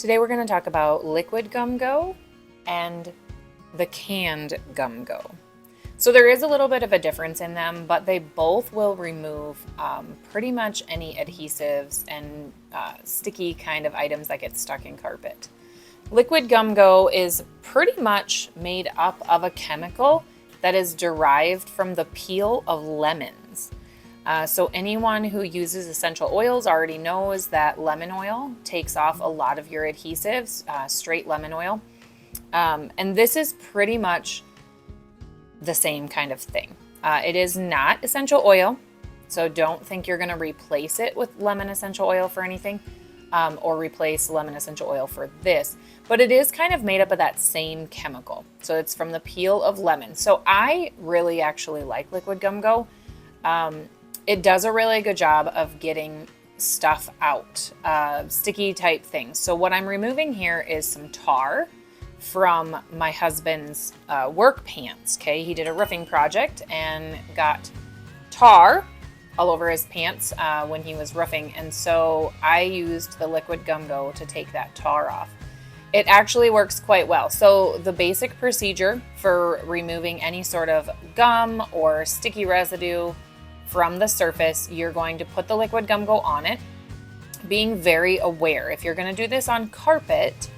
Today we're going to talk about liquid gum go and the canned gum go. So there is a little bit of a difference in them, but they both will remove pretty much any adhesives and sticky kind of items that get stuck in carpet. Liquid gum go is pretty much made up of a chemical that is derived from the peel of lemons. So anyone who uses essential oils already knows that lemon oil takes off a lot of your adhesives, straight lemon oil. And this is pretty much the same kind of thing. It is not essential oil, so don't think you're going to replace it with lemon essential oil for anything, or replace lemon essential oil for this. But it is kind of made up of that same chemical. So it's from the peel of lemon. So I really actually like liquid gum go. It does a really good job of getting stuff out, sticky type things. So what I'm removing here is some tar from my husband's work pants. Okay, he did a roofing project and got tar all over his pants when he was roofing, and so I used the liquid gum go to take that tar off. It actually works quite well. So the basic procedure for removing any sort of gum or sticky residue from the surface, you're going to put the liquid gum go on it, being very aware. If you're going to do this on carpet,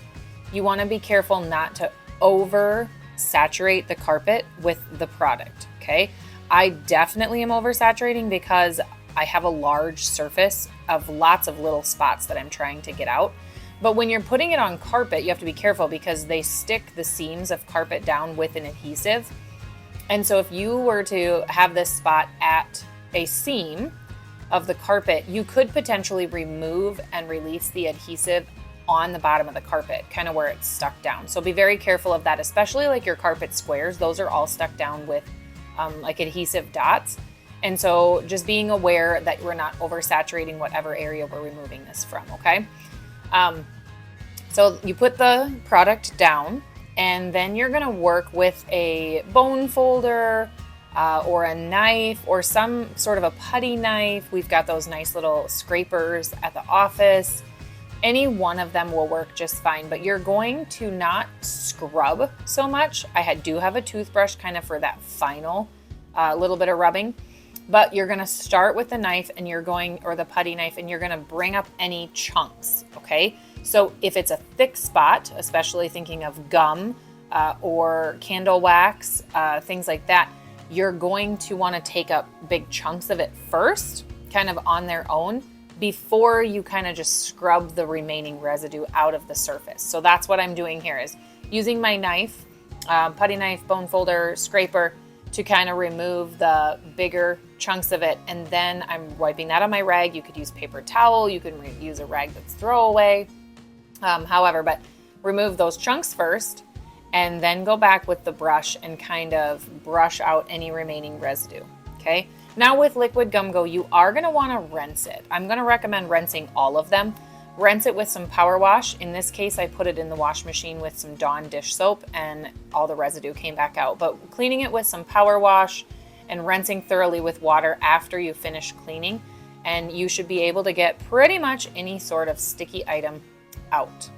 you want to be careful not to over saturate the carpet with the product, okay? I definitely am oversaturating because I have a large surface of lots of little spots that I'm trying to get out. But when you're putting it on carpet, you have to be careful because they stick the seams of carpet down with an adhesive. And so if you were to have this spot at a seam of the carpet, you could potentially remove and release the adhesive on the bottom of the carpet, kind of where it's stuck down. So be very careful of that, especially like your carpet squares. Those are all stuck down with like adhesive dots. And so just being aware that we're not oversaturating whatever area we're removing this from, okay? So you put the product down, and then you're gonna work with a bone folder, or a knife or some sort of a putty knife. We've got those nice little scrapers at the office. Any one of them will work just fine, but you're going to not scrub so much. I do have a toothbrush kind of for that final little bit of rubbing, but you're gonna start with the knife and or the putty knife, and you're gonna bring up any chunks, okay? So if it's a thick spot, especially thinking of gum or candle wax, things like that, you're going to want to take up big chunks of it first, kind of on their own, before you kind of just scrub the remaining residue out of the surface. So that's what I'm doing here, is using my knife, putty knife, bone folder, scraper, to kind of remove the bigger chunks of it. And then I'm wiping that on my rag. You could use paper towel. You can use a rag that's throwaway. However, but remove those chunks first, and then go back with the brush and kind of brush out any remaining residue, okay? Now with liquid gum go, you are gonna wanna rinse it. I'm gonna recommend rinsing all of them. Rinse it with some power wash. In this case, I put it in the wash machine with some Dawn dish soap and all the residue came back out. But cleaning it with some power wash and rinsing thoroughly with water after you finish cleaning, and you should be able to get pretty much any sort of sticky item out.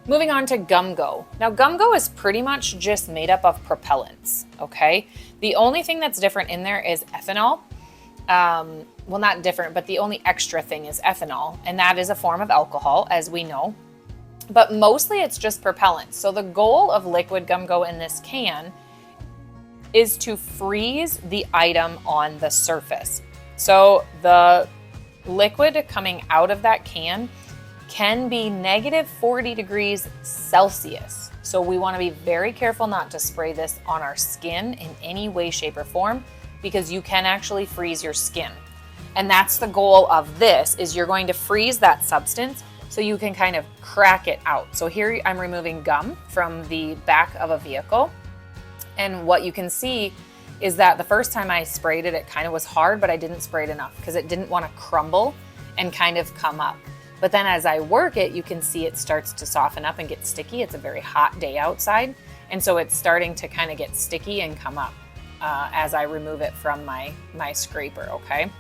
Moving on to gum go. Now gum go is pretty much just made up of propellants, okay? The only thing that's different in there is ethanol. Well, not different, but the only extra thing is ethanol, and that is a form of alcohol, as we know. But mostly it's just propellant. So the goal of liquid gum go in this can is to freeze the item on the surface. So the liquid coming out of that can can be negative 40 degrees Celsius. So we want to be very careful not to spray this on our skin in any way, shape, or form, because you can actually freeze your skin. And that's the goal of this, is you're going to freeze that substance so you can kind of crack it out. So here I'm removing gum from the back of a vehicle. And what you can see is that the first time I sprayed it, it kind of was hard, but I didn't spray it enough because it didn't want to crumble and kind of come up. But then as I work it, you can see it starts to soften up and get sticky. It's a very hot day outside. And so it's starting to kind of get sticky and come up as I remove it from my scraper, okay?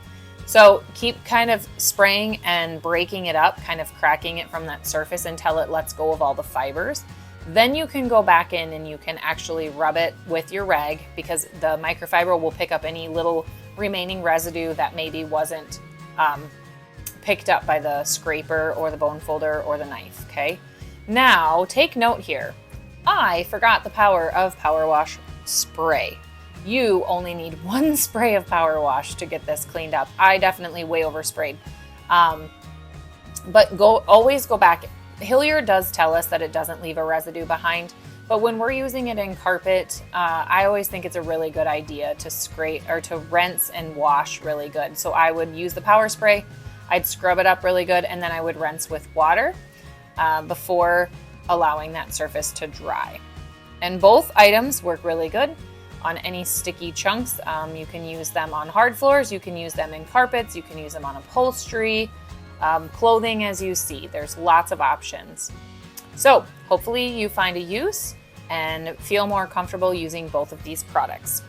So keep kind of spraying and breaking it up, kind of cracking it from that surface until it lets go of all the fibers. Then you can go back in and you can actually rub it with your rag, because the microfiber will pick up any little remaining residue that maybe wasn't picked up by the scraper or the bone folder or the knife, okay? Now, take note here. I forgot the power of Power Wash spray. You only need one spray of Power Wash to get this cleaned up. I definitely way oversprayed. But always go back. Hilliard does tell us that it doesn't leave a residue behind, but when we're using it in carpet, I always think it's a really good idea to scrape or to rinse and wash really good. So I would use the power spray, I'd scrub it up really good, and then I would rinse with water before allowing that surface to dry. And both items work really good on any sticky chunks. You can use them on hard floors, you can use them in carpets, you can use them on upholstery, clothing, as you see. There's lots of options. So hopefully you find a use and feel more comfortable using both of these products.